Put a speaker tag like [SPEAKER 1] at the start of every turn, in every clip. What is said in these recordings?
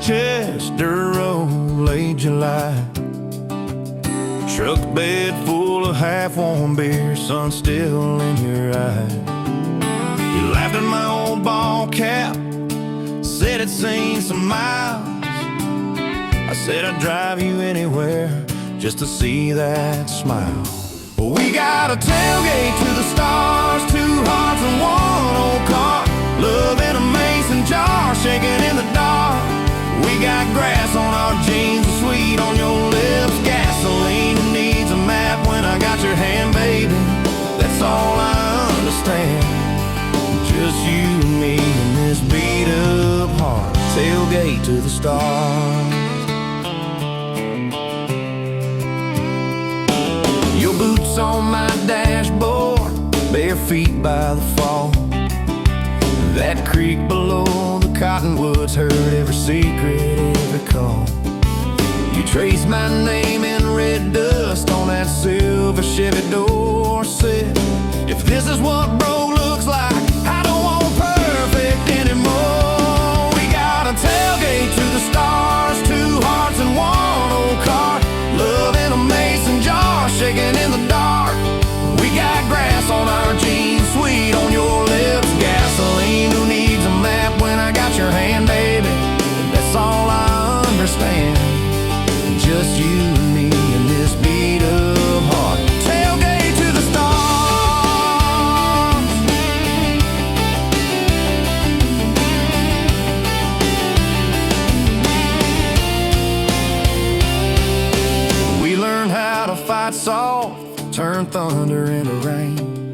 [SPEAKER 1] Chester Road, late July. Truck bed full of half-warm beer, sun still in your eye. You laughed at my old ball cap, said it's seen some miles. I said I'd drive you anywhere just to see that smile. We got a tailgate to the stars, two hearts and one old car. Love in a mason jar, shaking in the dark. We got grass on our jeans, sweet on your lips, gasoline who needs a map when I got your hand, baby. That's all I understand. Just you and me and this beat up heart, tailgate to the stars. Your boots on my dashboard, bare feet by the fall. That creek below the cottonwoods heard every secret, every call. You traced my name in red dust on that silver Chevy Dorset. If this is what bro looks like, I don't want perfect anymore. We got a tailgate to the stars, two hearts and one old car. Love in a mason jar, shaking in the dark. We got grass on our jeans, sweet on your lips, gasoline who needs a map when I got your hand, baby. That's all I understand. Just you and me and this beat up heart, tailgate to the stars. We learned how to fight soft, turn thunder into rain.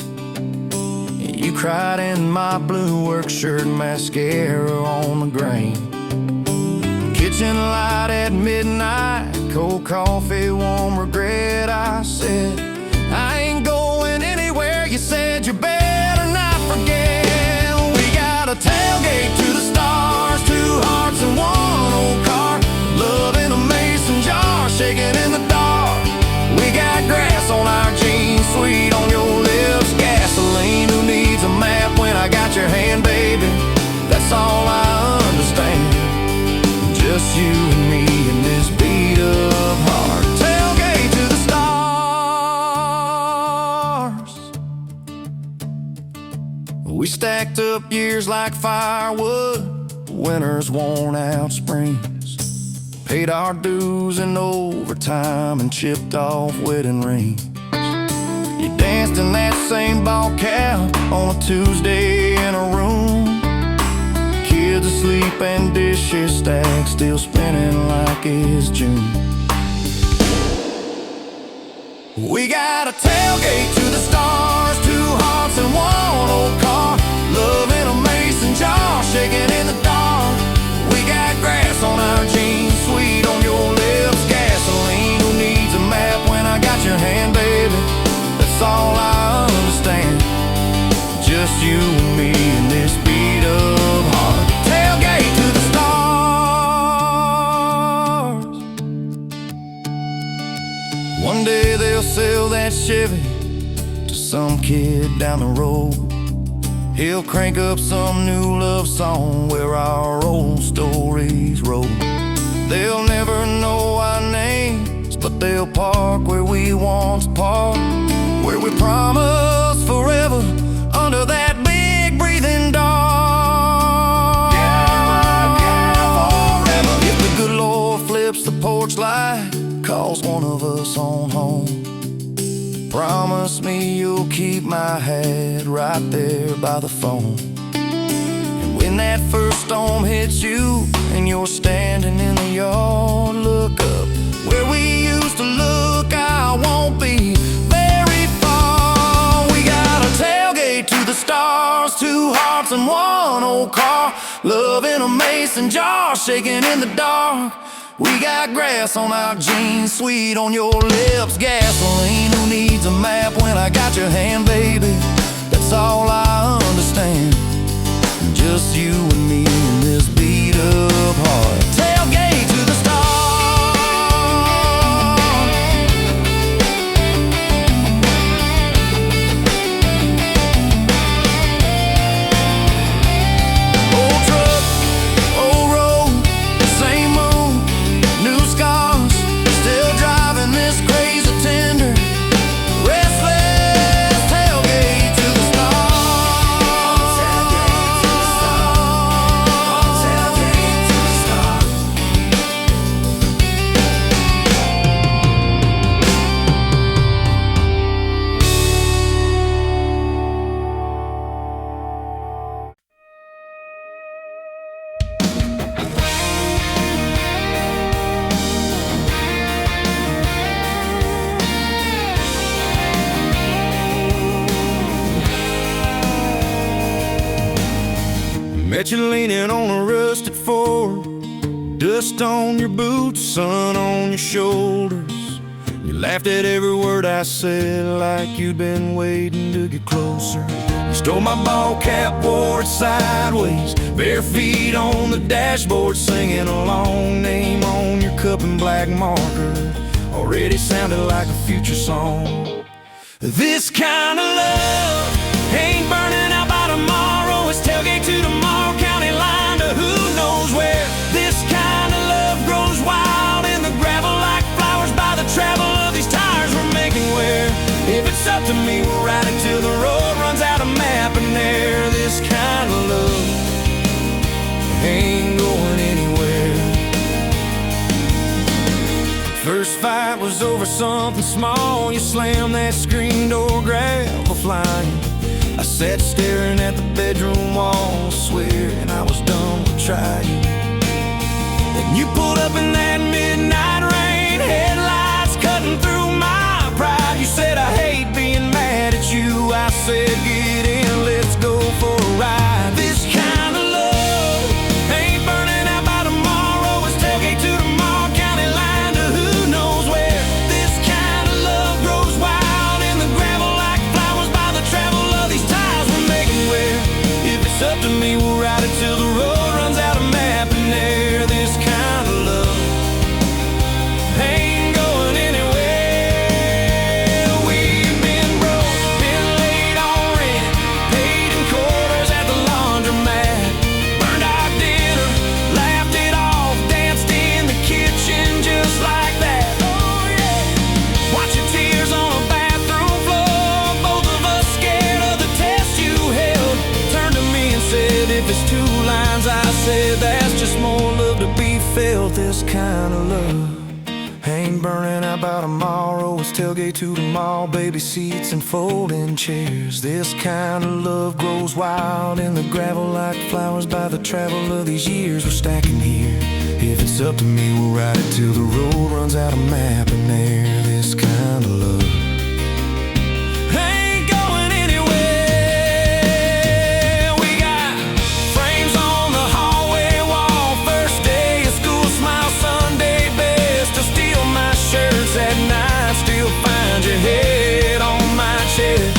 [SPEAKER 1] You cried in my blue work shirt, mascara on the grain. Kitchen light at midnight, cold coffee, warm regret. I said, I ain't going anywhere. You said you better not forget. We got a tailgate to the stars, two hearts and one old car. Love in a mason jar, shaking in the dark. We got grass on our jeans, sweet on your lips, gasoline who needs a map when I got your hand, baby. That's all I understand. Just you and me and this beat up heart, tailgate to the stars. We stacked up years like firewood, winters worn out springs. Paid our dues in overtime and chipped off wedding rings. You danced in that same ball cap on a Tuesday in a room. Kids asleep and dishes stacked, still spinning like it's June. We got a tailgate to the stars, two hearts and one old car. Love in a mason jar, shaking in the dark. We got grass on our jeans, sweet on your lips, gasoline who needs a map when I got your hand, baby. That's all I understand. Just you and me and this beat up heart, tailgate to the stars. One day they'll sell that Chevy to some kid down the road. He'll crank up some new love song where our old stories roll. They'll never know our names, but they'll park where we once parked, where we promised forever under that big breathing dog. Yeah, forever. If the good Lord flips the porch light, calls one of us on home, promise me you'll keep my hat right there by the phone. And when that first storm hits you and you're standing in the yard, look up where we used to look. I won't be very far. We got a tailgate to the stars, two hearts and one old car. Love in a mason jar, shaking in the dark. We got grass on our jeans, sweet on your lips, gasoline who needs a map when I got your hand, baby. That's all I understand. Just you and me in this beat up heart, tailgate to the stars. Old truck, old road, Met you leaning on a rusted Ford, dust on your boots, sun on your shoulders. You laughed at every word I said, like you'd been waiting to get closer. You stole my ball cap, wore it sideways, bare feet on the dashboard, singing a long name on your cup in black marker. Already sounded like a future song. This kind of love ain't burning out by tomorrow. It's tailgate to tomorrow, county line to who knows where. This kind of love grows wild in the gravel like flowers by the travel of these tires we're making wear. If it's up to me, we'll ride it till the road runs out of map and air. This kind of love ain't going anywhere. First fight was over something small. You slammed that screen door, gravel flying. I sat staring at the bedroom wall, swearing I was done with trying. Then you pulled up in that midnight rain, headlights cutting through my pride. You said, I hate being mad at you. I said, get in, let's go for a ride. This kind of love ain't burning out by tomorrow. It's tailgate to tomorrow, county line to who knows where. This kind of love grows wild in the gravel like flowers by the travel of these ties we're making wear. If it's up to me, we'll ride it till the road runs out of map and air. This kind of love ain't going anywhere. We've been broke, been late on rent, paid in quarters at the laundromat, burned our dinner, laughed it off, danced in the kitchen just like that. Oh yeah, watch your tears on a bathroom floor, both of us scared of the test you held. Turned to me and said, if it's two lines I said, that's just more love to be felt. This kind of love ain't burning out by tomorrow. It's tailgate to the mall, baby seats and folding chairs. This kind of love grows wild in the gravel like flowers by the travel of these years we're stacking here. If it's up to me, we'll ride it till the road runs out of map and air. This kind of love ain't going anywhere. We got frames on the hallway wall, first day of school, smile Sunday best. Still steal my shirts at night, still find your head on my chest.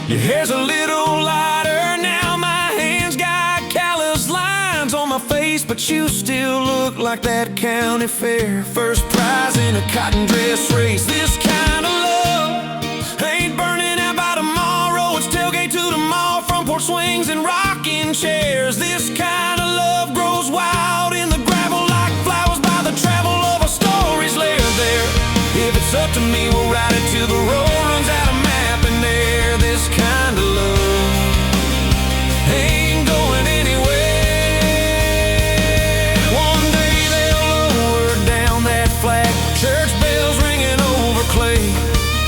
[SPEAKER 1] Your hair's a little lighter now, my hands got callous lines on my face, but you still look like that county fair first prize in a cotton dress race. This kind of love ain't burning out by tomorrow. It's tailgate to the mall, front porch swings and rocking chairs. This kind of love grows wild in the gravel like flowers by the travel of our stories layered there. If it's up to me, we'll ride it till the road runs out of map and air. This kind of love ain't going anywhere. One day they'll lower down that flag, church bells ringing over clay.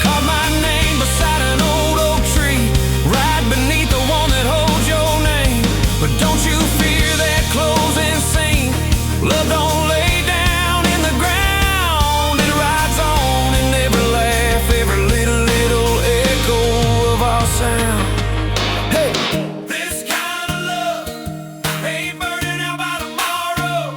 [SPEAKER 1] Carve my name beside an old oak tree, right beneath the one that holds your name. But don't you fear that closing scene. Love don't lay down in the ground, it rides on in every laugh, every little echo of our sound. Hey, this kind of love ain't burning out by tomorrow.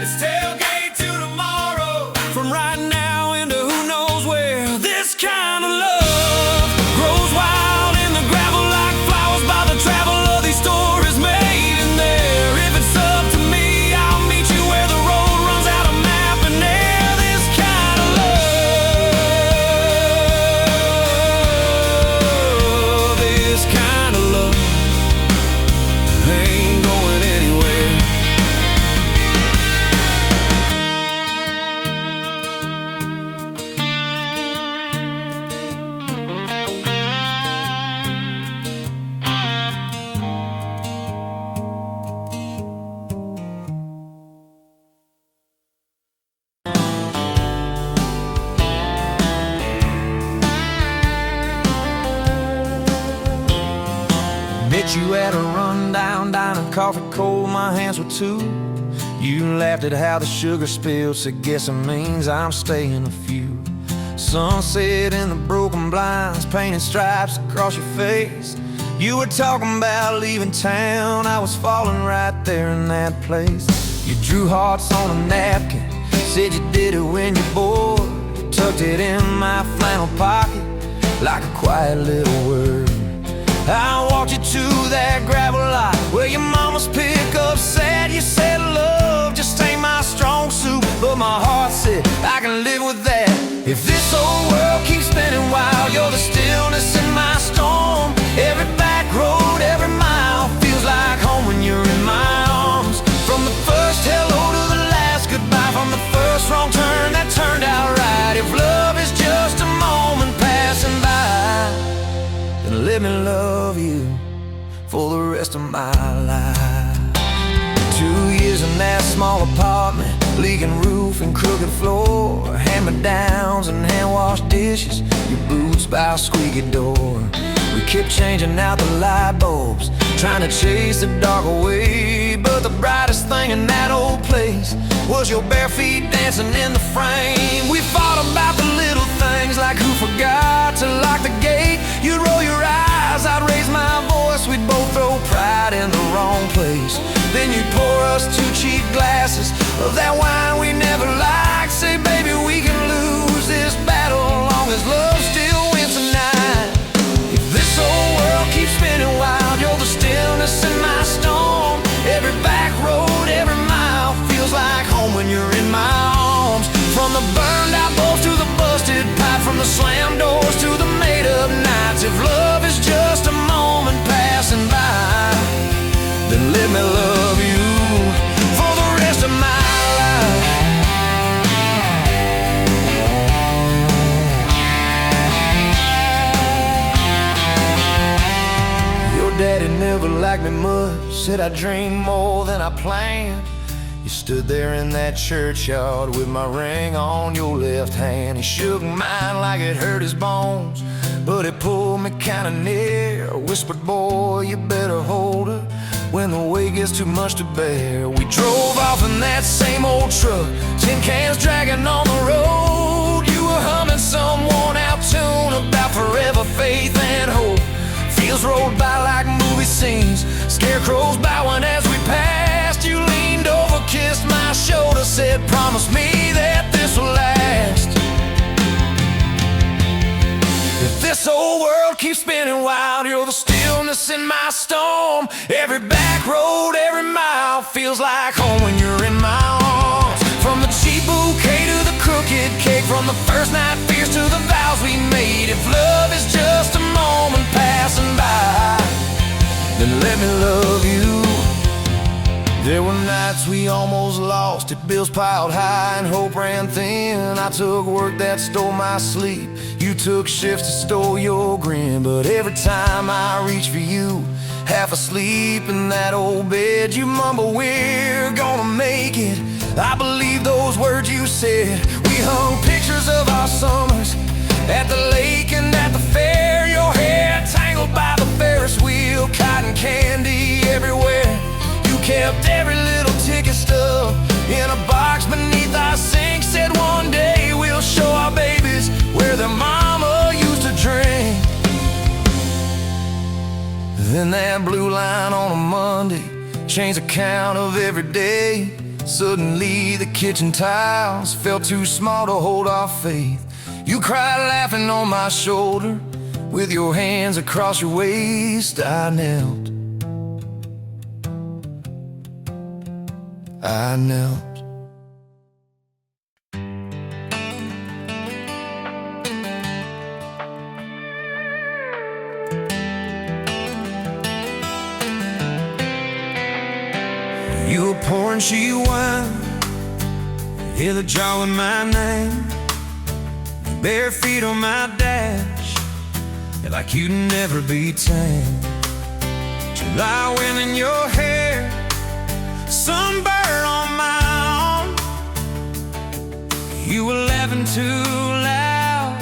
[SPEAKER 1] It's tailgate to tomorrow, from right now into who knows where. This kind of love grows wild in the gravel like flowers by the travel of these stories made in there. If it's up to me, I'll meet you where the road runs out of map and air. This kind of love, this kind of love ain't going anywhere. Met you at a rundown diner, coffee cold, my hands were too. You laughed at how the sugar spilled, so guess it means I'm staying a few. Sunset in the broken blinds, painted stripes across your face. You were talking about leaving town, I was falling right there in that place. You drew hearts on a napkin, said you did it when you're bored. Tucked it in my flannel pocket like a quiet little word. I walked you to that gravel lot where your mama's pickup sat. You said love just ain't my strong suit, but my heart said I can live with that. If this old world keeps spinning wild, you're the stillness in my storm. Every back road, every mile feels like home when you're in my arms. From the first hello to the last goodbye, from the first wrong turn that turned out right. If love is just a moment passing by, then let me love you for the rest of my life. 2 years in that small apartment, leaking roof and crooked floor, hand-me-downs and hand-washed dishes, your boots by a squeaky door. We kept changing out the light bulbs, trying to chase the dark away, but the brightest thing in that old place was your bare feet dancing in the frame. We fought about the little things, like who forgot to lock the gate. You'd roll your eyes, I'd raise my voice, we'd both throw pride in the wrong place. Then you'd pour us 2 cheap glasses of that wine we never liked. Say, baby, we can lose this battle long as love still wins tonight. If this whole world keeps spinning wild, you're the stillness in my storm. Every back road, every mile feels like home when you're in my arms. From the burned out bulbs to the busted pipe, from the slammed doors to the made up nights. If love is just a moment passing by, then let me love you for the rest of my life. Your daddy never liked me much, said I dreamed more than I planned. You stood there in that churchyard with my ring on your left hand. He shook mine like it hurt his bones, but it pulled me kinda near. Whispered, boy, you better hold her when the weight gets too much to bear. We drove off in that same old truck, tin cans dragging on the road. You were humming some worn out tune about forever faith and hope. Fields rolled by like movie scenes, scarecrows bowing as we passed. You leaned over, kissed my shoulder, said, promise me that this will last. If this whole world keeps spinning wild, you're the stillness in my storm. Every back road, every mile feels like home when you're in my arms. From the cheap bouquet to the crooked cake, from the first night fears to the vows we made. If love is just a moment passing by, then let me love you. There were nights we almost lost it, bills piled high and hope ran thin. I took work that stole my sleep, you took shifts that stole your grin. But every time I reach for you, half asleep in that old bed, you mumble, we're gonna make it. I believe those words you said. We hung pictures of our summers at the lake and at the fair. Your hair tangled by the Ferris wheel, cotton candy everywhere. You kept every little ticket stub in a box beneath our sink. Said one day we'll show our babies where their mama used to drink. Then that blue line on a Monday changed the count of every day. Suddenly the kitchen tiles felt too small to hold our faith. You cried laughing on my shoulder, with your hands across your waist. I knelt. You were pouring cheap wine, hear the jar with my name, bare feet on my dash, like you'd never be tamed. July wind in your hair, sunburn on my arm. You were laughing too loud,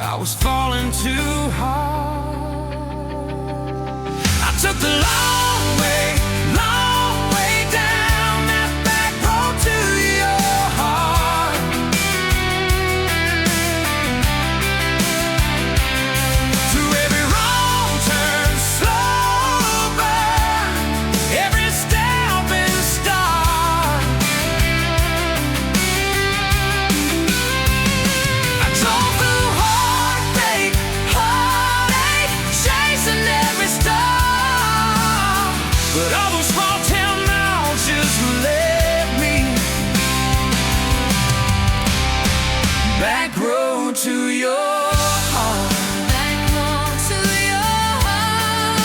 [SPEAKER 1] I was falling too hard. I took the long way down that back road to your heart. Through every wrong turn, slow Back road to your heart.
[SPEAKER 2] Back home to your heart,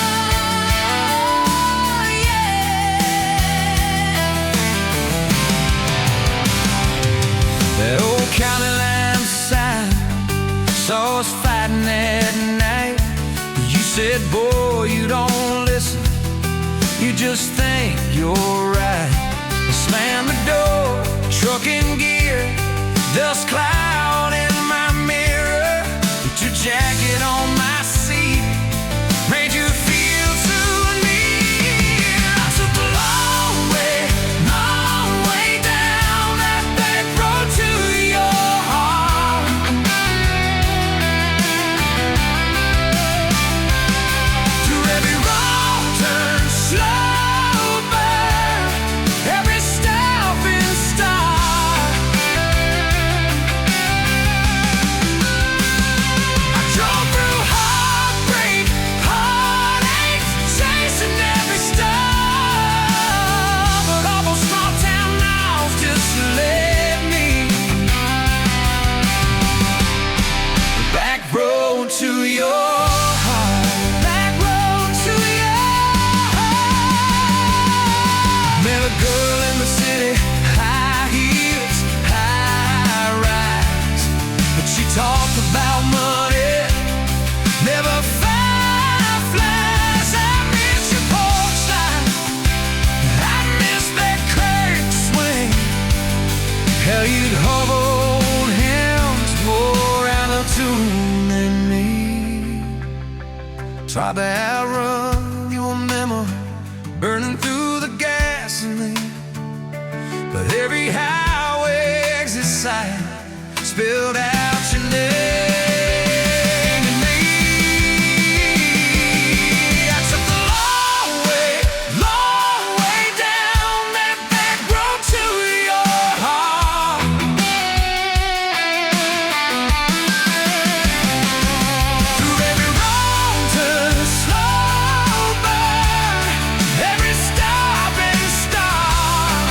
[SPEAKER 2] yeah.
[SPEAKER 1] That old county line sign saw us fighting that night. You said, boy, you don't listen, you just think you're right. Slam the door, truck in gear, dust cloud in my mirror. Put your jacket on my seat, made you feel too near. I took the long way down that back road to your heart. Through every wrong turn, slow burn, every stop and start. I drove through heartbreak, heartaches, chasing every star. But all those small town miles just led me back road to your heart. Back road to your heart. Met a girl in the city, high heels, high rise. But she talked about money, never fireflies. I miss your porch light, I miss that curtain swing. How you'd hold hands more out of tune than me. Tried to outrun your memory, burning through the gasoline. But every highway exit sign spilled out your name to me. I took the long way down that back road to your heart. Through every wrong turn, slow burn, every stop and start.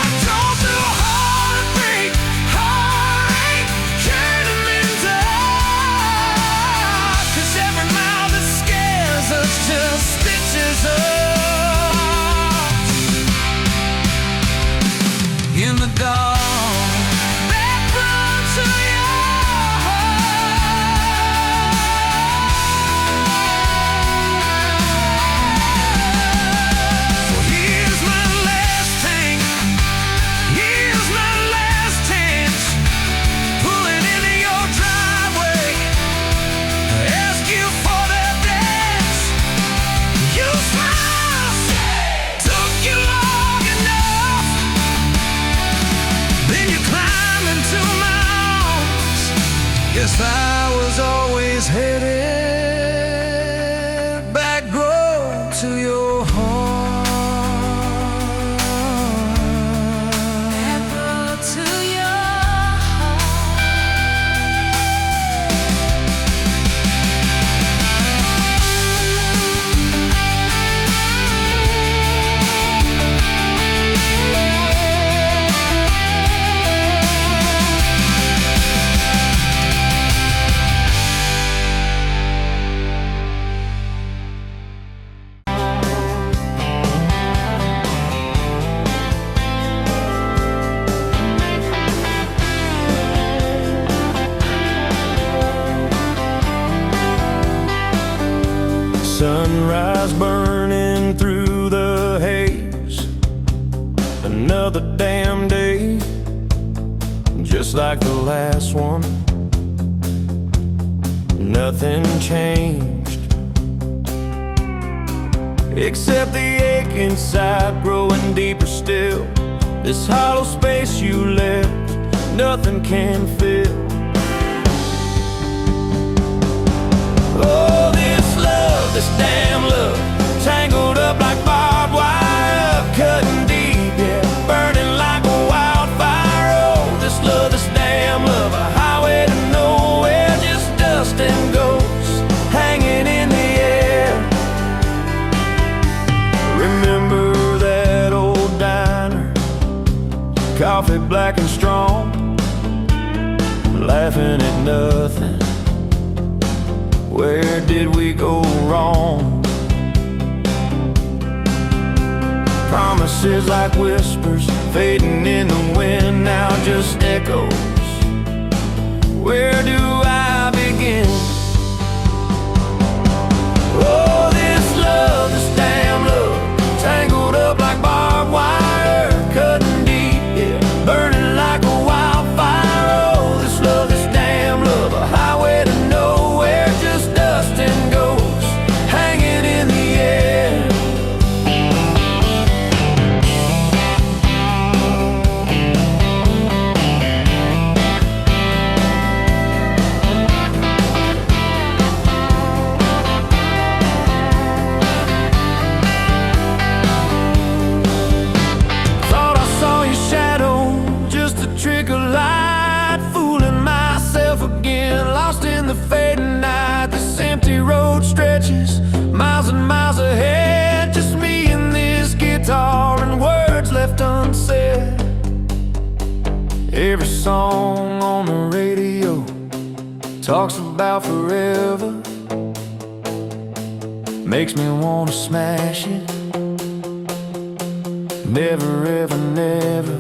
[SPEAKER 1] I drove through heartbreak, heartache, turning in dark. 'Cause every mile that scares us just stitches us in the dark. Back road to your heart. Well, here's my last tank, here's my last chance. Pulling into your driveway, ask you for that dance. You smile, took you long enough. Then you climb into my arms. Guess I was always headed back road to your heart.
[SPEAKER 2] Back road to your heart.
[SPEAKER 1] Sunrise burning through the haze. Another damn day, just like the last one. Nothing changed, except the ache inside growing deeper still. This hollow space you left, nothing can fill. Oh, this love, this damn love, tangled up like barbed wire, cutting deep, yeah, burning like a wildfire. Oh, this love, this damn love, a highway to nowhere, just dust and ghosts hanging in the air. Remember that old diner coffee black and strong, laughing at nothing. Where did we go wrong? Promises like whispers fading in the wind, now just echoes. Where do I begin? Oh, this love, this damn love, tangled up like barbed wire, cutting deep, yeah, burning like a wildfire. Oh, this love, this damn love, a highway to nowhere, just dust and ghosts hanging in the air. Stretches miles and miles ahead, just me and this guitar and words left unsaid. Every song on the radio talks about forever, makes me wanna smash it. Never ever never.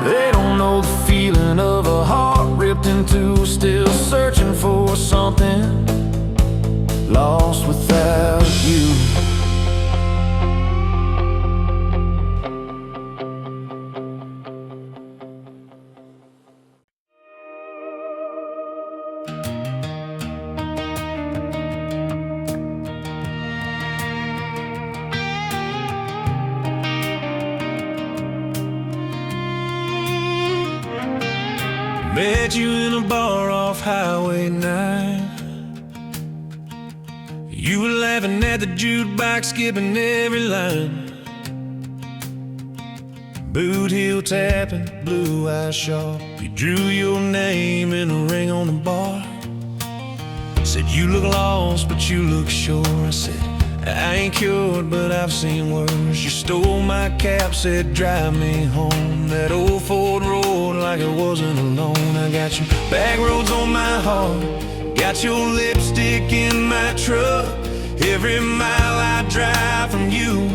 [SPEAKER 1] They don't know the feeling of a heart ripped in two, still searching for something, lost without you.
[SPEAKER 3] Met you in a bar off Highway 9. You were laughing at the jukebox, skipping every line. Boot heel tapping, blue eyes sharp. You drew your name in a ring on the bar. Said you look lost, but you look sure. I said, I ain't cured, but I've seen worse. You stole my cap, said drive me home. That old Ford road like it wasn't alone. I got your back roads on my heart, got your lipstick in my truck. Every mile I drive from you,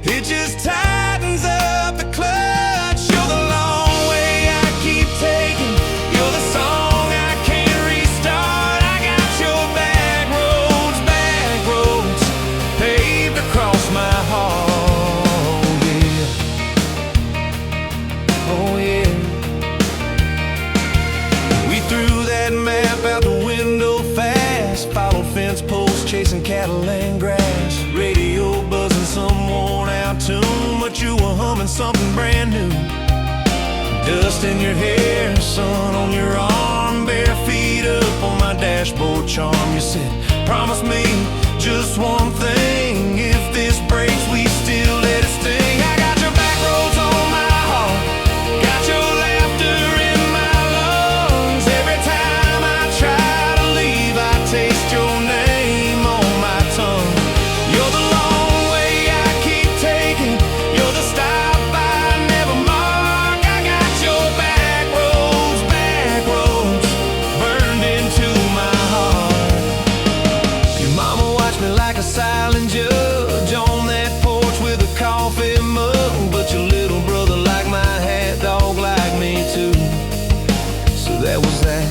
[SPEAKER 3] it just tightens up the clutch. You're the long way I keep taking, you're the song I can't restart. I got your back roads paved across my heart, yeah. Oh yeah. We threw that map out the window fast, followed fence posts, chasing cattle and grass. Radio buzzing some worn out tune, but you were humming something brand new. Dust in your hair, sun on your arm, bare feet up on my dashboard charm. You said, promise me just one thing, if this breaks we still let it sting. I got your back roads on my heart, got your laughter in my lungs. Every time I try to leave, I taste your name on my tongue. You're the long way I keep taking, you're the stop I never mark. I got your back roads burned into my heart. Your mama watched me like a silent judge on that porch with a coffee mug, but your little brother liked my hat dog like me too. So that was that.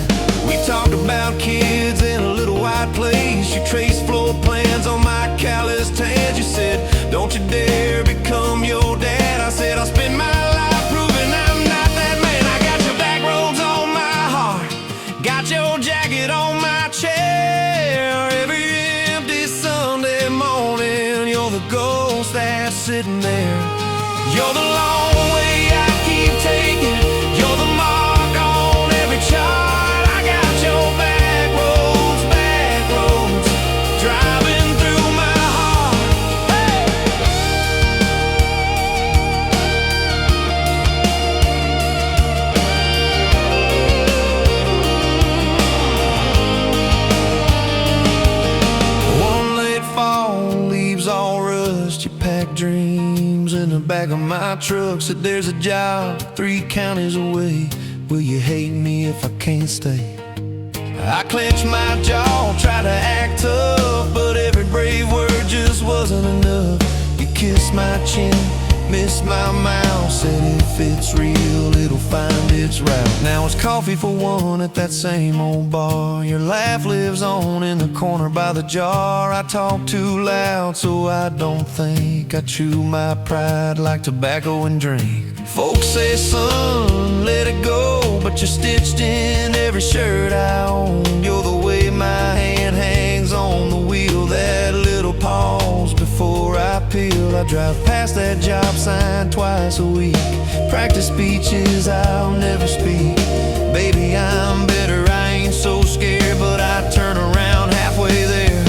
[SPEAKER 3] We talked about kids in a little white place. You traced floor plans on my callous hands. You said, don't you dare become your dad. I said, I'll spend my life proving I'm not that man. I got your back roads on my heart, got your jacket on my chair. Every empty Sunday morning, you're the ghost that's sitting there. You're the long way I keep taking, you're the mark on every chart. I got your back roads driving through my heart. Hey! One late fall, leaves all rust, you pack dreams
[SPEAKER 1] names in the back of my truck. Said there's a job 3 counties away. Will you hate me if I can't stay? I clenched my jaw, tried to act tough, but every brave word just wasn't enough. You kissed my chin, missed my mouth, said if it's real, it'll find its route. Now it's coffee for one at that same old bar. Your laugh lives on in the corner by the jar. I talk too loud, so I don't think. I chew my pride like tobacco and drink. Folks say, son, let it go, but you're stitched in every shirt I own. You're the way my hand hangs on the wheel, that little pause before I peel. I drive past that job sign twice a week. Practice speeches I'll never speak. Baby, I'm better, I ain't so scared, but I turn around halfway there.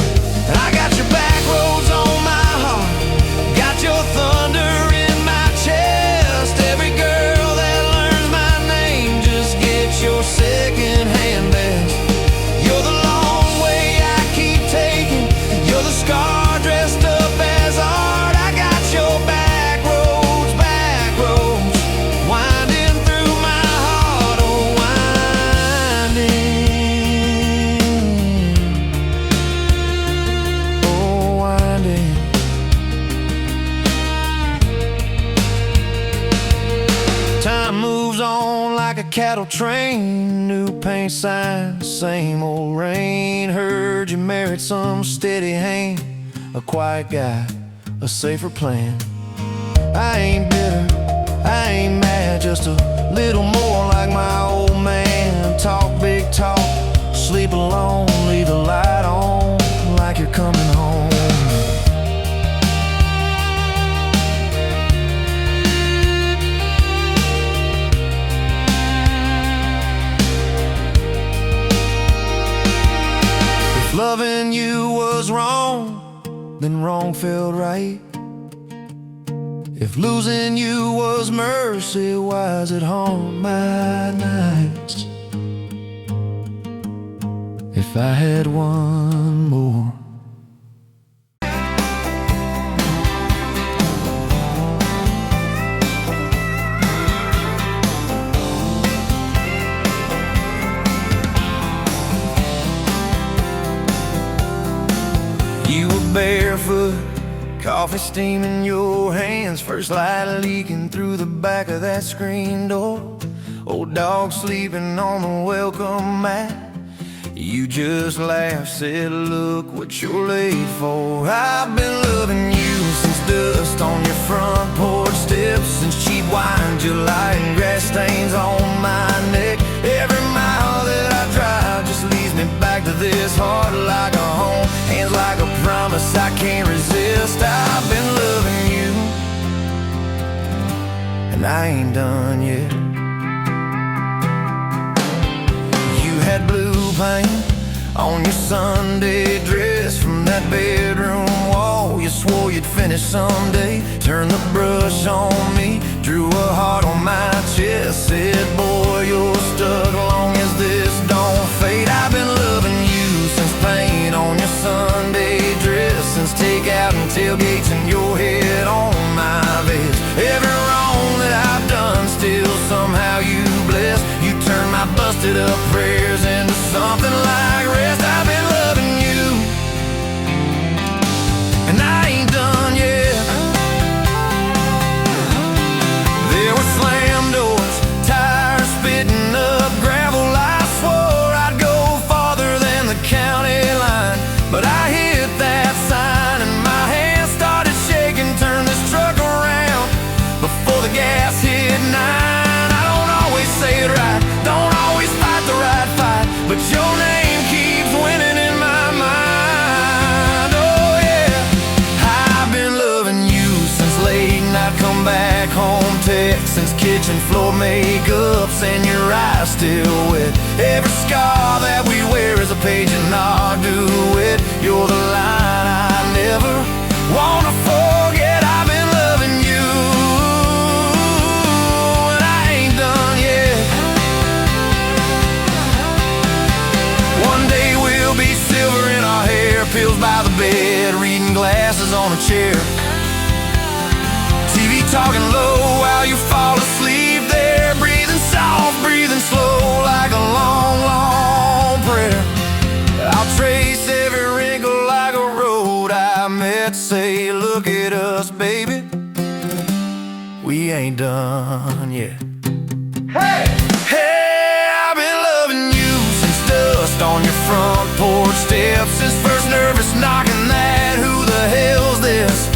[SPEAKER 1] And I got your back roads on my heart, got your thunder in my chest. Every girl that learns my name just gets your second-hand best. You're the long way I keep taking, you're the scar dressed up as art. I got your back roads, winding through my heart, oh winding. Time moves on like a cattle train, new paint signs, same old rain. Heard you married some steady hand, a quiet guy, a safer plan. I ain't bitter, I ain't mad, just a little more like my old man. Talk big talk, sleep alone, leave the light on like you're coming home. If loving you was wrong, then wrong felt right. If losing you was mercy, why is it haunt my nights? If I had one more. You were barefoot, coffee steam in your hands, first light leaking through the back of that screen door. Old dog sleeping on the welcome mat. You just laughed, said, look what you're late for. I've been loving you since dust on your front porch steps, since cheap wine, July, and grass stains on my neck. Every mile that I drive just leads me back to this heart like a home, hands like a promise I can't resist. I've been loving you, and I ain't done yet. You had blue paint on your Sunday dress from that bedroom wall. You swore you'd finish someday. Turned the brush on me, drew a heart on my chest, said, boy, you're stuck long as this don't fade. I've been loving you since paint on your Sunday dress, since takeout and tailgates and your head on my vest. Every wrong that I've done, still somehow you bless. You turn my busted up prayers into something like rest. I've been loving you, and I ain't done yet. There were slam doors, tires spitting up gravel. I swore I'd go farther than the county line, but I hit that sign and my hands started shaking. Turned this truck around before the gas hit 9. I don't always say it right, don't always fight the right fight, but your name keeps winning in my mind. Oh yeah, I've been loving you since late night come back home text, since kitchen floor makeups and your eyes still wet. Every scar that we wear is a page in our duet. You're the line I never wanna forget. I've been loving you, and I ain't done yet. One day we'll be silver in our hair, pills by the bed, reading glasses on a chair, we ain't done yet. Hey, hey, I've been loving you since dust on your front porch steps, since first nervous knocking that who the hell's this?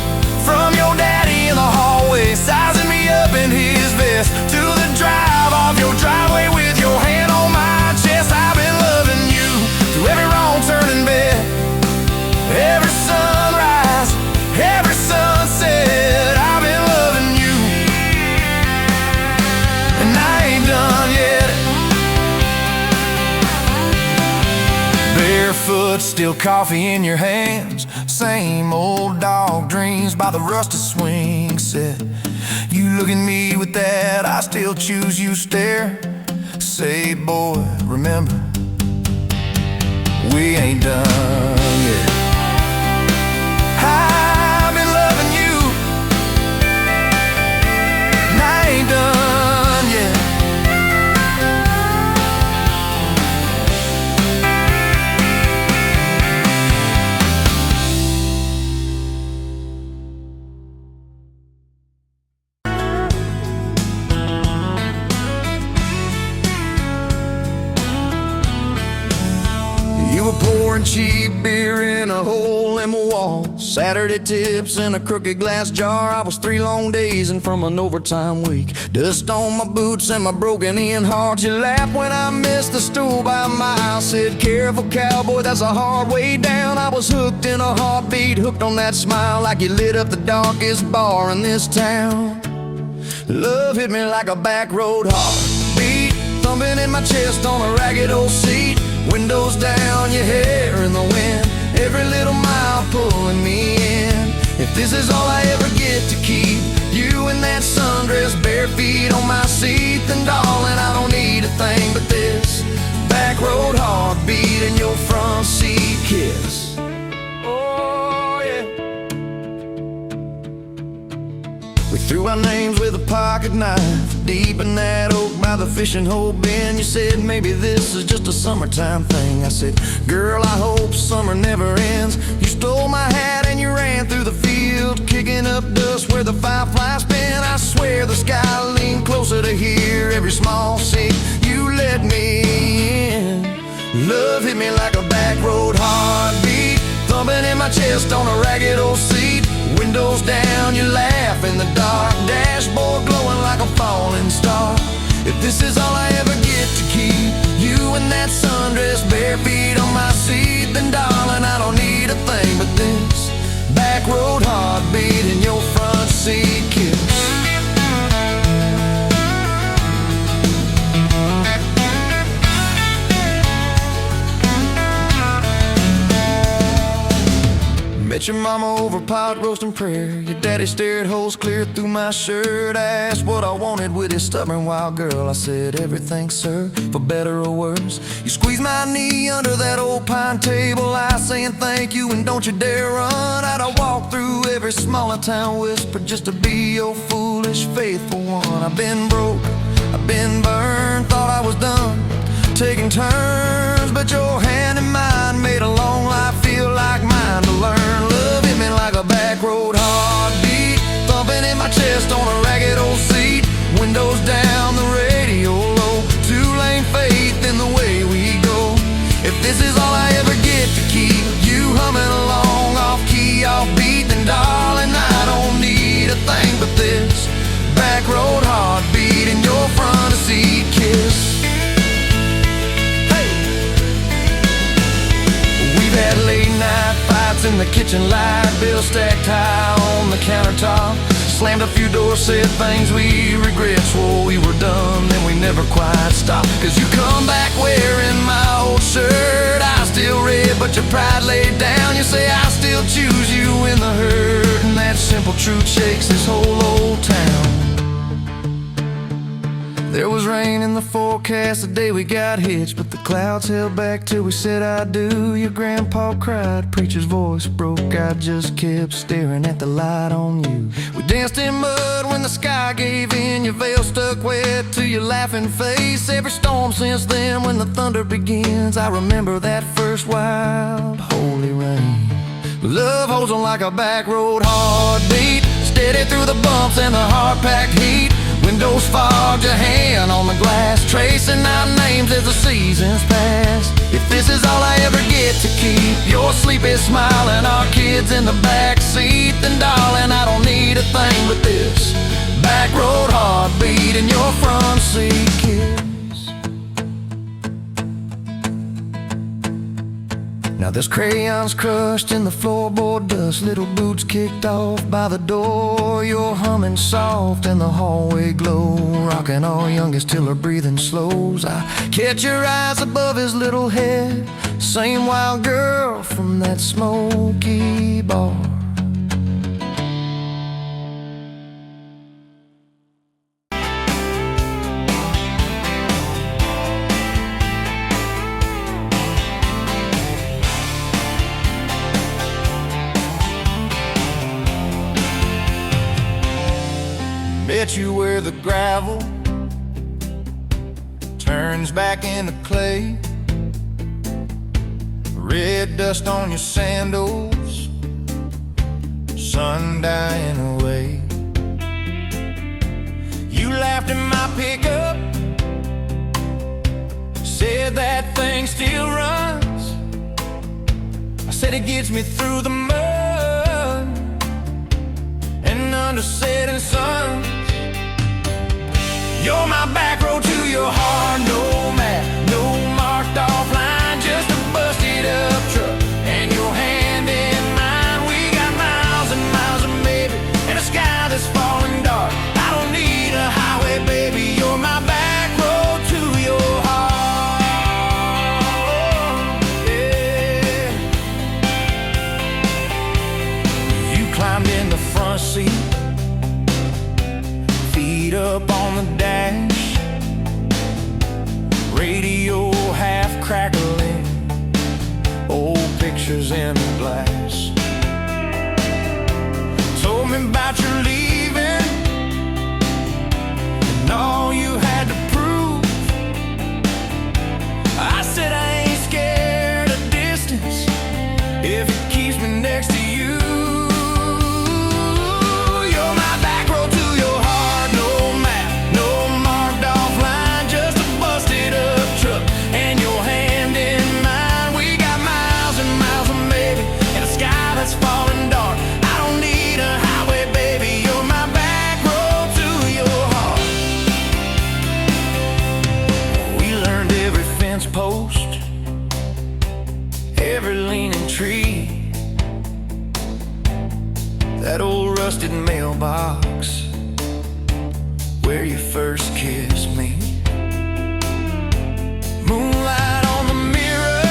[SPEAKER 1] From your daddy in the hallway sizing me up in his vest, to the drive off your driveway with your hand on my chest. I've been loving you through every wrong turn in bed, every sunrise, every sunset. I've been loving you, and I ain't done yet. Barefoot, still coffee in your hands, same old dog dreams by the rusted swing set. You look at me with that I still choose you stare. Say, boy, remember, we ain't done yet. I've been loving you, and I ain't done yet. You were pouring cheap beer in a hole in my wall, Saturday tips in a crooked glass jar. I was 3 long days and from an overtime week, dust on my boots and my broken in heart. You laughed when I missed the stool by a mile, said, careful cowboy, that's a hard way down. I was hooked in a heartbeat, hooked on that smile, like you lit up the darkest bar in this town. Love hit me like a back road heartbeat, thumping in my chest on a ragged old seat. Windows down, your hair in the wind, every little mile pulling me in. If this is all I ever get to keep, you in that sundress, bare feet on my seat, then darling, I don't need a thing but this back road heartbeat and your front seat kiss. Oh yeah. We threw our names with a pocket knife deep in that oak by the fishing hole bin. You said maybe this is just a summertime thing. I said, girl, I hope summer never ends. You stole my hat and you ran through the field, kicking up dust where the fireflies spin. I swear the sky leaned closer to hear every small seat you let me in. Love hit me like a back road heartbeat, thumping in my chest on a ragged old seat. Windows down, you laugh in the dark, dashboard glowing like a falling star. If this is all I ever get to keep, you in that sundress, bare feet on my seat, then darling, I don't need a thing but this back road heartbeat and your front seat kiss. Met your mama over pot roast and prayer. Your daddy stared holes clear through my shirt. I asked what I wanted with his stubborn wild girl. I said everything, sir, for better or worse. You squeezed my knee under that old pine table, I saying thank you and don't you dare run. I'd walk through every smaller town whisper just to be your foolish faithful one. I've been broke, I've been burned, thought I was done taking turns, but your hand in mine made a long life feel like mine to learn. Love hit me like a back road heartbeat, thumping in my chest on a ragged old seat. Windows down, the radio low, 2-lane faith in the way we go. If this is all I ever get to keep, you humming along off key, off beat, then darling, I don't need a thing but this back road heartbeat and your front seat kiss. Had late night fights in the kitchen light, bill stacked high on the countertop. Slammed a few doors, said things we regret, swore we were done, then we never quite stopped. Cause you come back wearing my old shirt, I still red but your pride laid down. You say I still choose you in the hurt, and that simple truth shakes this whole old town. There was rain in the forecast the day we got hitched, but the clouds held back till we said I do. Your grandpa cried, preacher's voice broke, I just kept staring at the light on you. We danced in mud when the sky gave in, your veil stuck wet to your laughing face. Every storm since then when the thunder begins, I remember that first wild holy rain. Love holds on like a back road heartbeat, steady through the bumps and the hard-packed heat. Windows fogged, your hand on the glass, tracing out names as the seasons pass. If this is all I ever get to keep, your sleepy smile and our kids in the back seat, then darling, I don't need a thing but this back road heartbeat and your front seat kiss. Now there's crayons crushed in the floorboard dust, little boots kicked off by the door. You're humming soft in the hallway glow, rocking our youngest till her breathing slows. I catch your eyes above his little head, same wild girl from that smoky bar. Bet you where the gravel turns back into clay, red dust on your sandals, sun dying away. You laughed in my pickup, said that thing still runs. I said it gets me through the mud and under setting sun. You're my back road to your heart, no map, no marked off line, just a busted up truck and your hand in mine. We got miles and miles of maybe and a sky that's falling dark. I don't need a highway, baby, you're my back road to your heart. Yeah. You climbed in the front seat, feet up on the dash, radio half crackling, old pictures in the glass. Told me about your leaving and all you had to prove. I said I ain't scared of distance if it keeps me next to you. Post, every leaning tree, that old rusted mailbox where you first kissed me. Moonlight on the mirror,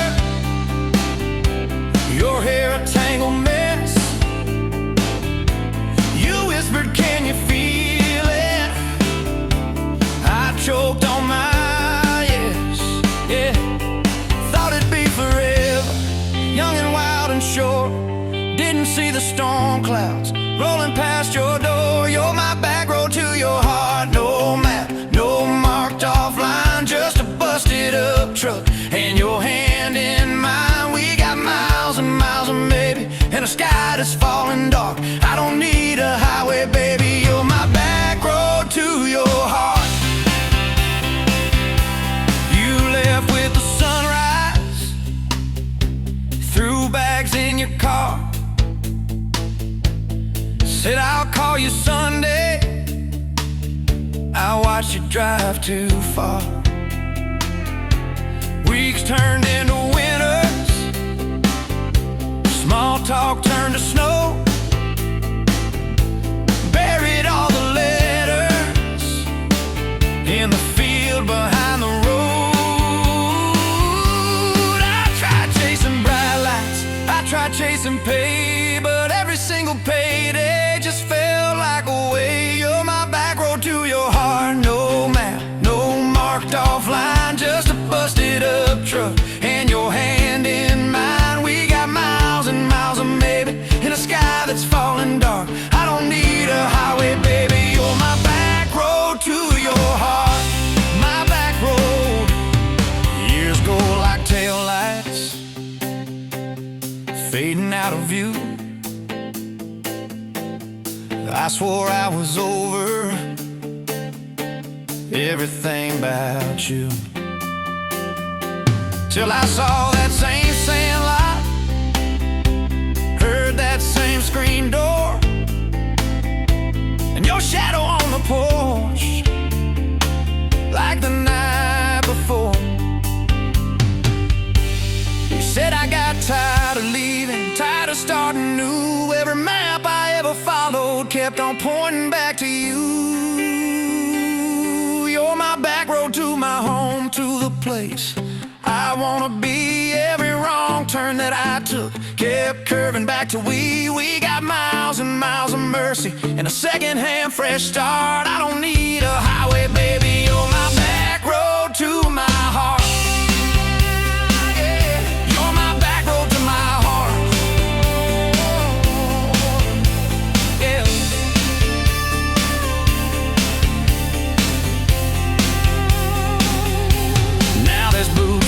[SPEAKER 1] your hair a tangled mess. You whispered, can you feel it? I choked on my shore, didn't see the storm clouds rolling past your door. You're my back road to your heart, no map, no marked off line, just a busted up truck and your hand in mine. We got miles and miles of maybe and a sky that's falling dark. I don't need a highway, baby, you're my back road to your heart. You left with the sunrise, threw bags in your car, said I'll call you Sunday. I watched you drive too far. Weeks turned into winters, small talk turned to snow. Buried all the letters in the field behind the road. I tried chasing bright lights, I tried chasing pay, but every single payday just felt like a way. You're my back road to your heart, no map, no marked off line, just a busted up truck and your hand in mine. We got miles and miles of maybe in a sky that's falling dark. I don't need a highway, baby, you're my back road to your heart. My back road. Years go like taillights, fading out of view. I swore I was over everything about you, till I saw that same sandlot, heard that same screen door, and your shadow on the porch, like the night before. You said I got tired of leaving, tired of starting new. Every map I ever followed kept on pointing back to you. You're my back road to my home, to the place I wanna be. Every wrong turn that I took kept curving back to we. We got miles and miles of mercy and a second-hand fresh start. I don't need a highway, baby. You're my back road to my heart.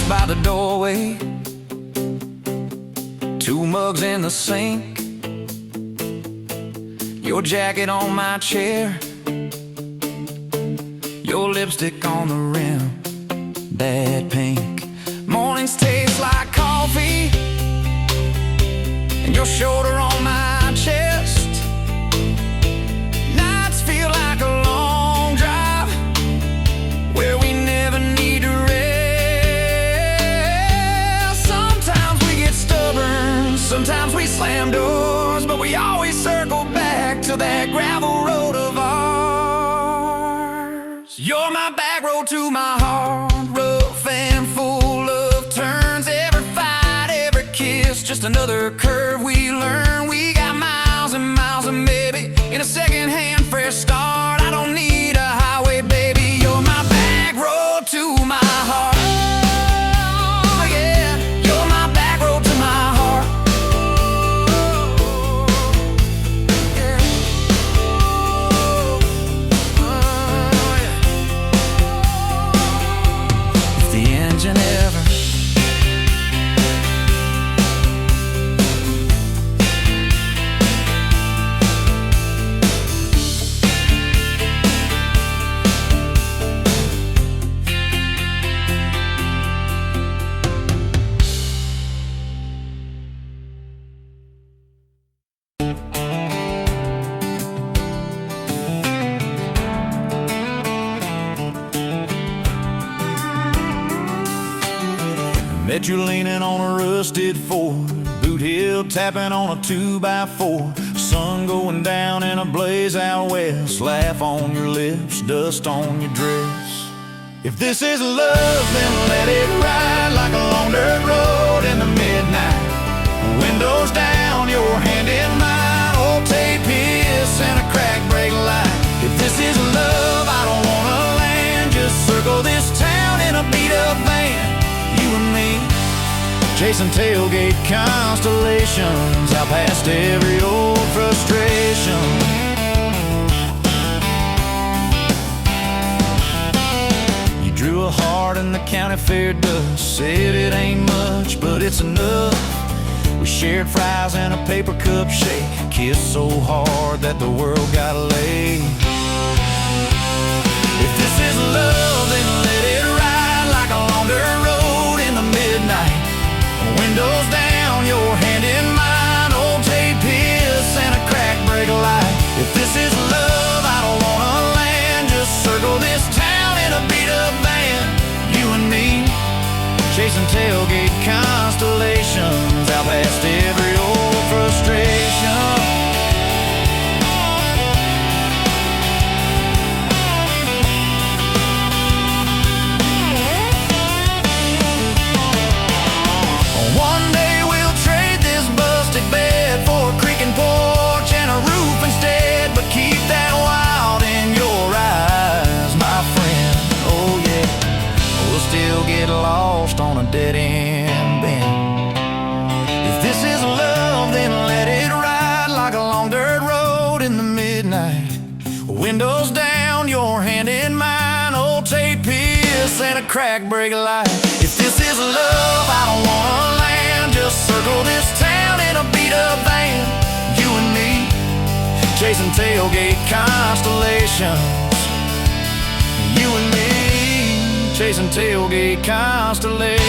[SPEAKER 1] By the doorway, 2 mugs in the sink, your jacket on my chair, your lipstick on the rim, that pink. Mornings taste like coffee, and your shoulder on my chest. Nights feel like a long drive where we never need to rest. Sometimes we slam doors, but we always circle back to that gravel road of ours. You're my back road to my heart, rough and full of turns. Every fight, every kiss, just another curve we learn. We got miles and miles of maybe in a second-hand fresh start. I don't need a highway, baby. You're my back road to my heart. Met you leaning on a rusted Ford, boot heel tapping on a 2x4. Sun going down in a blaze out west, laugh on your lips, dust on your dress. If this is love, then let it ride like a long dirt road in the midnight. Windows down, your hand in mine, old tape hiss and a crack brake light. If this is love, I don't wanna land, just circle this town in a beat-up van. You and me, chasing tailgate constellations, out past every old frustration. You drew a heart in the county fair dust, said it ain't much, but it's enough. We shared fries and a paper cup shake, kissed so hard that the world got laid. If this is love, then let it ride like a long dirt road in the midnight. Windows down, your hand in mine, old tape hiss and a crack brake light. If this is love, I don't wanna land, just circle this town in a beat-up van. You and me, chasing tailgate constellations, out past every old frustration. One day we'll trade this busted bed for a creaking porch and a roof instead, but keep that wild in your eyes, my friend. Oh yeah, we'll still get lost on a dead-end bend. If this is love, then let it ride like a long dirt road in the midnight. Windows down, your hand in mine, old tape hiss and a crack brake light. If this is love, I don't wanna land, just circle this town in a beat-up van. You and me, chasing tailgate constellations. You and me, chasing tailgate constellations.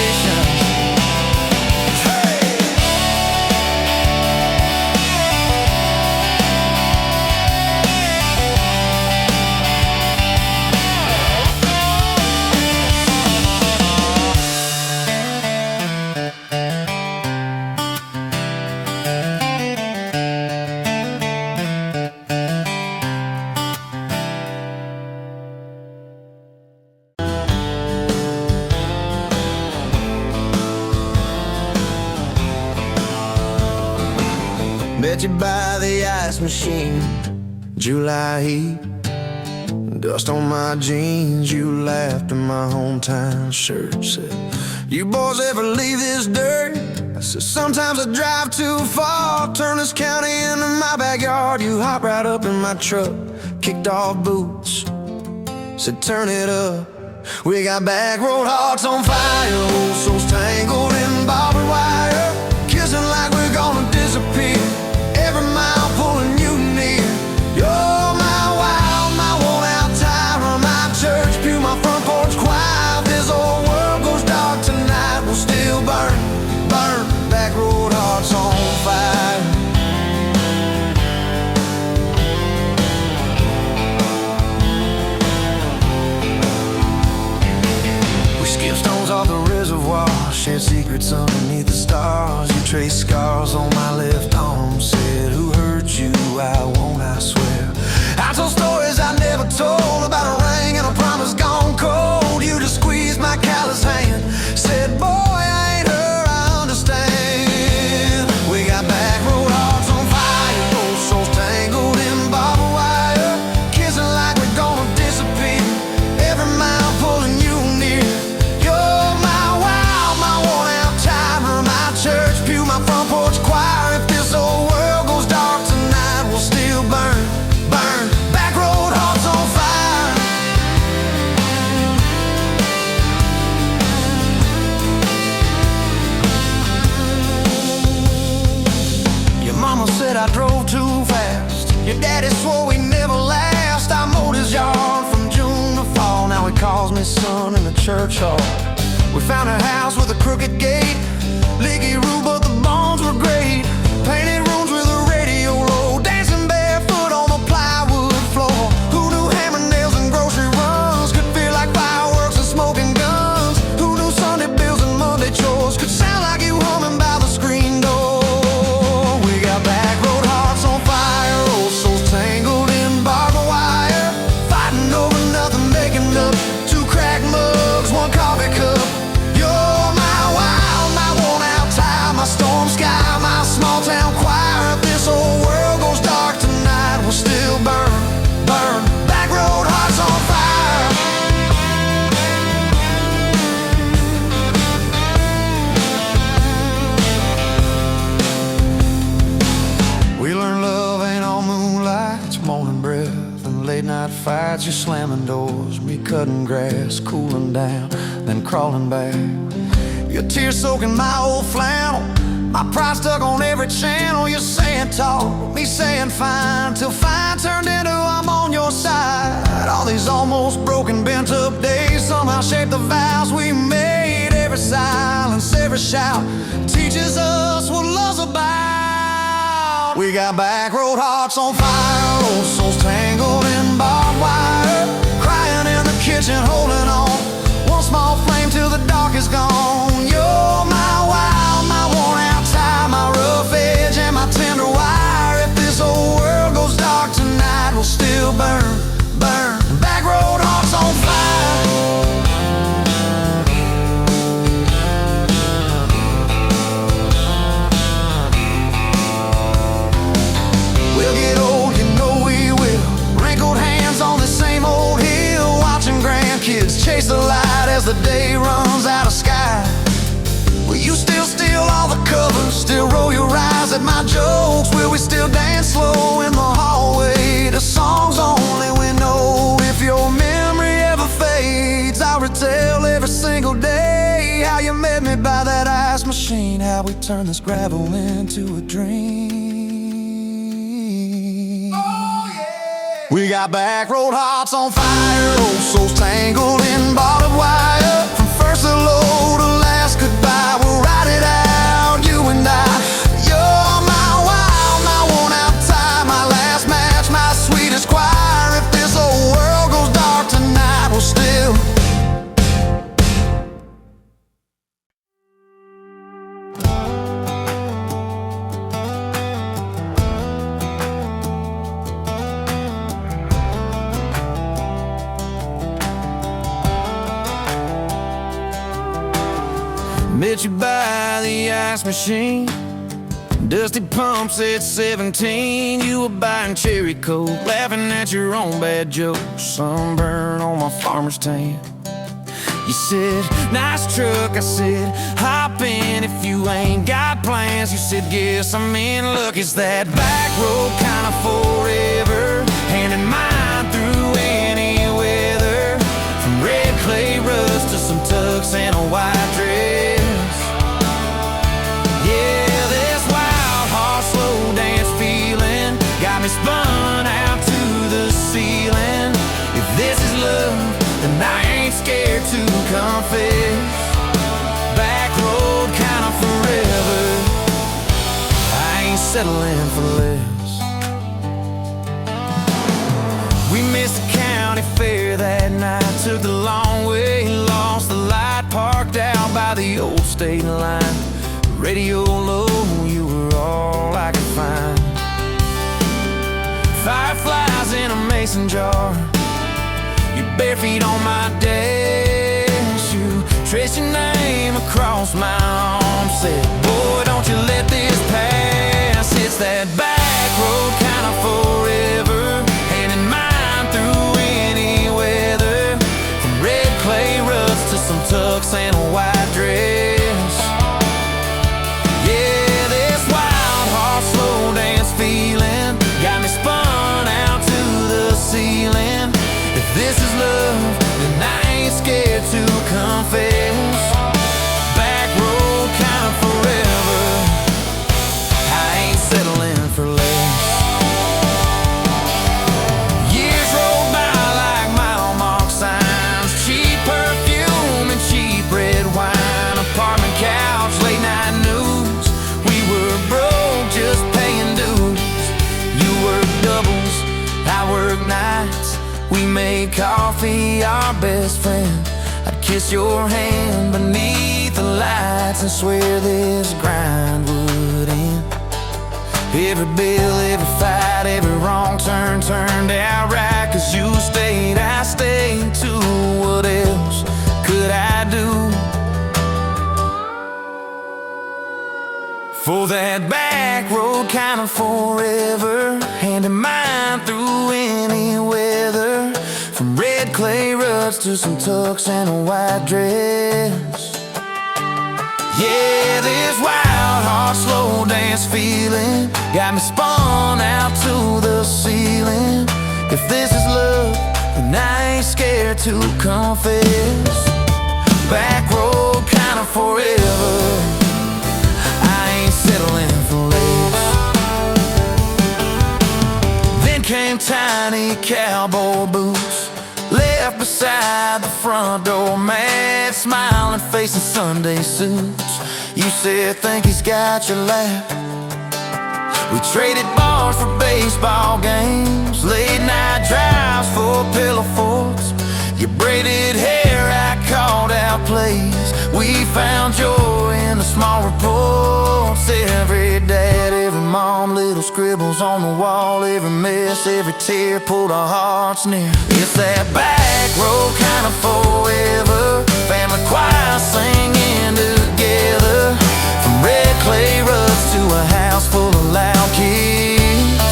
[SPEAKER 3] Met you by the ice machine, July heat, dust on my jeans. You laughed in my hometown shirt. Said, you boys ever leave this dirt? I said, sometimes I drive too far, turn this county into my backyard. You hop right up in my truck, kicked off boots, said turn it up. We got back road hearts on fire, old souls tangled in barbed wire, kissing like we're gonna disappear, every mile pulling you near. You're my wild, my worn-out tyrant, my church pew, my front porch choir. If this old world goes dark tonight, we'll still burn, burn, back road hearts on fire. We skip stones off the reservoir, share secrets underneath the stars. You trace scars on my left arm, said who hurt you, I won't, I swear. I told stories I never told, about a ring and a promise gone cold. You just squeezed my callous hand, said boy I ain't her, I understand. We got back road hearts on fire, old souls tangled in barbed wire, kissing like we're gonna disappear, every mile pulling you near. You're my wild, my worn-out timer, my church pew, my front porch choir. If this old world goes dark tonight, we'll still burn, burn, back road hearts on fire. Your mama said I drove too fast, your daddy swore we never last. I mowed his yard from June to fall, now he calls me son in the church hall. We found a house with a crooked gate, leaky roof but the bones were great, painted rooms with a radio low, dancing barefoot on the plywood floor. Who knew hammer nails and grocery runs could feel like fireworks and smoking guns? Who knew Sunday bills and Monday chores could sound like you humming by the screen door? We got back road hearts on fire, old souls tangled in barbed wire, fighting over nothing, making up two cracked mugs, one coffee cup. You're my wild, my worn-out time, my storm sky, my small-town choir. If this whole world goes dark tonight, we'll still burn, burn, back road hearts on fire. We learned love ain't all moonlight, it's morning breath and late-night fights. You're slamming doors, me cutting grass, cooling down, then crawling back. Your tears soaking my old flannel, my pride stuck on every channel. You're saying talk, me saying fine, till fine turned into I'm on your side. All these almost broken, bent up days somehow shaped the vows we made. Every silence, every shout teaches us what love's about. We got back road hearts on fire, old souls tangled in barbed wire, crying in the kitchen, holding on, one small flame till the dark is gone. You're my wild, my worn-out tie, my rough edge and my tender wire. If this whole world goes dark tonight, we'll still burn, burn, back road hearts on fire. We'll get old, you know we will, wrinkled hands on the same old hill, watching grandkids chase the light as the day runs out of sky. Will you still steal all the covers, still roll your eyes at my jokes? Will we still dance slow in the hallway to songs only we know? If your memory ever fades, I'll retell every single day how you met me by that ice machine, how we turned this gravel into a dream.
[SPEAKER 1] We got back road hearts on fire, old souls tangled in barbed wire. From first hello to last goodbye, we'll ride it out, you and I. You're my wild, my worn out time, my last match, my sweetest choir. If this whole world goes dark tonight, we'll still
[SPEAKER 3] met you by the ice machine, dusty pumps at 17. You were buying cherry coke, laughing at your own bad jokes. Sunburn on my farmer's tan. You said, nice truck. I said, hop in if you ain't got plans. You said, guess I'm in luck. It's that back road kind of forever, hand in mind through any weather. From red clay ruts to some tucks and a white dress. Spun out to the ceiling. If this is love, then I ain't scared to confess. Back road kinda forever, I ain't settling for less. We missed the county fair that night, took the long way, lost the light, parked out by the old state line. Radio low, you were all I could find. Fireflies in a mason jar, your bare feet on my dash. You traced your name across my arm, said, boy, don't you let this pass. It's that back road kind of forever, hand in mind through any weather. From red clay ruts to some tucks and a white dress. Yeah, this wild horse slow dance feeling got me spun ceiling. If this is love, then I ain't scared to confess. Back road kind of forever, I ain't settling for less. Years roll by like mile-mark signs, cheap perfume and cheap red wine, apartment couch, late night news. We were broke, just paying dues. You work doubles, I work nights. We made coffee our best friend. I'd kiss your hand beneath the lights and swear this grind would end. Every bill, every fight, every wrong turn turned out right. Cause you stayed, I stayed too. What else could I do? For that back road kind of forever, hand in mind through any weather. From red clay ruts to some tucks and a white dress. Yeah, this wild heart slow dance feeling got me spun out to the ceiling. If this is love, then I ain't scared to confess. Back road kind of forever, settling for less. Then came tiny cowboy boots, left beside the front door, mad smiling face in Sunday suits. You said, think he's got your lap. We traded bars for baseball games, late night drives for pillow forts. Your braided hair, I called out plays. We found joy in the small reports. Every dad, every mom, little scribbles on the wall. Every mess, every tear pulled our hearts near. It's that back road kind of forever, family choir singing together. From red clay ruts to a house full of loud kids.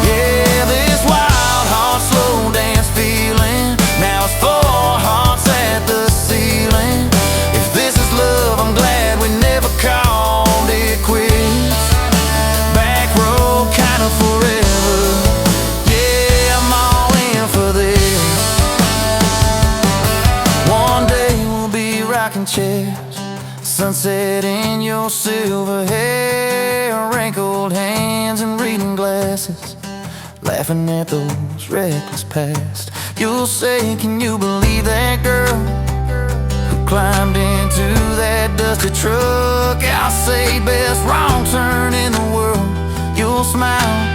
[SPEAKER 3] Yeah, this wild heart slow dance feeling, now it's 4 hearts at the ceiling. If this is love, I'm glad we never called it quits. Back road kind of forever, yeah, I'm all in for this. One day we'll be rocking chairs, sunset in your silver hair, wrinkled hands and reading glasses, laughing
[SPEAKER 1] laughing at those reckless past. You'll say, can you believe that girl who climbed into that dusty truck? I'll say, best wrong turn in the world. You'll smile,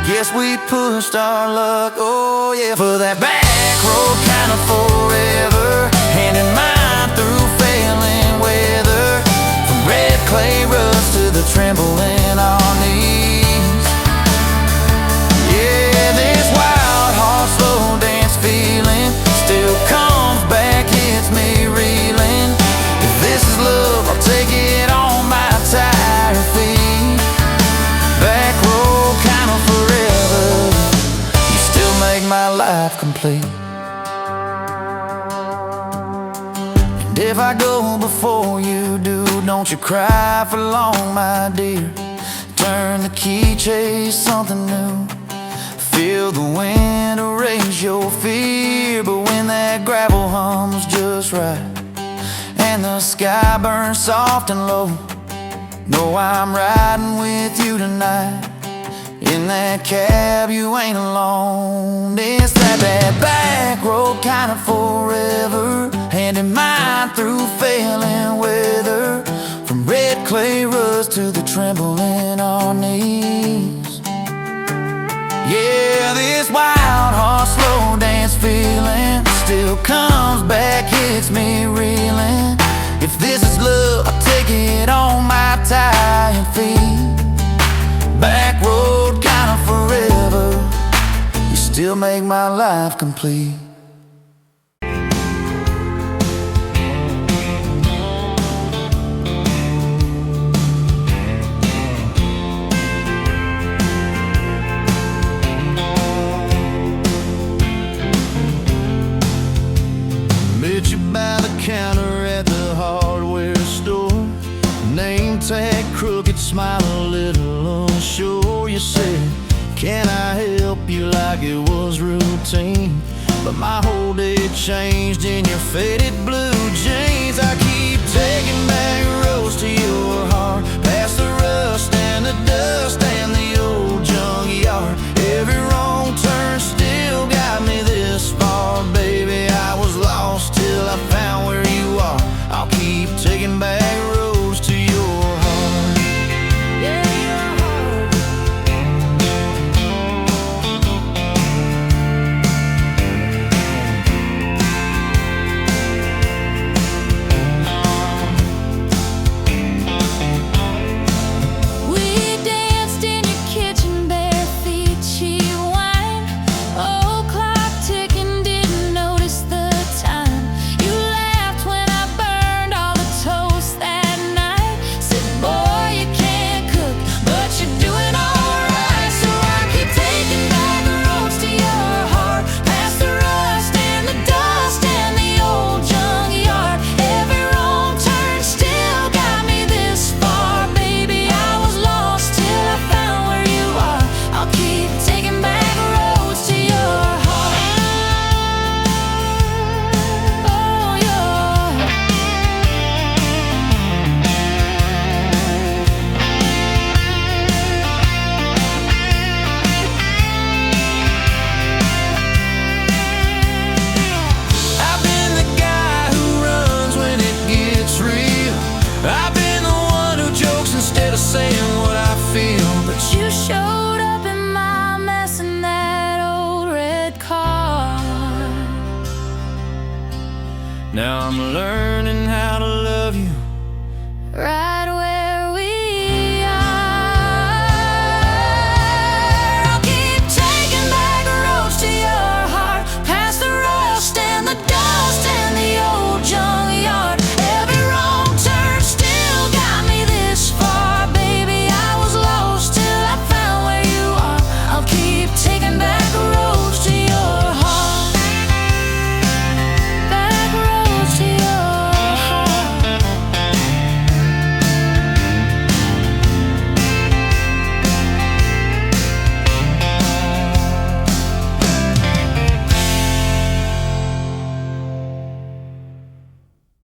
[SPEAKER 1] guess we pushed our luck. Oh yeah, for that back road kind of forever, hand in mind through failing weather, from red clay rust to the tremble in our knees. Yeah, this wild horse slow dance feeling still comes back, hits me reeling. If this is love, I'll take it on my tired feet. Back road kind of forever, you still make my life complete. And if I go before you do, don't you cry for long, my dear. Turn the key, chase something new. Feel the wind erase your fear. But when that gravel hums just right and the sky burns soft and low, know I'm riding with you tonight. In that cab you ain't alone. It's that back road kind of forever, hand in mind through failing weather, from red clay rust to the tremble in our knees. Yeah, this wild horse slow dance feeling still comes back, hits me reeling. If this is love, I'll take it on my tired feet. Back road kinda forever, you still make my life complete. Met you by the counter at the hardware store, name tag crooked, smile a little unsure. You said, can I help you, like it was routine. But my whole day changed in your faded blue jeans. I keep taking back roads to your heart, past the rust and the dust and the old junkyard. Every wrong turn still got me this far, baby. I was lost till I found where you are. I'll keep taking back roads to your heart. Yeah, your heart.
[SPEAKER 2] We danced in your kitchen, bare feet, cheap wine. Old clock ticking, didn't notice the time. You laughed when I burned all the toast that night. Said, boy, you can't cook, but you're doing alright. So I keep taking back the roads to your heart, past the rust and the dust and the old junkyard. Every wrong turn still got me this far, baby. I was lost till I found where you are. I'll keep taking back roads to your heart. Oh, your
[SPEAKER 3] I've been the guy who runs when it gets real. I've been the one who jokes instead of saying what I feel. But
[SPEAKER 2] You showed up in my mess in that old red car.
[SPEAKER 3] now I'm learning how to love you.
[SPEAKER 2] Right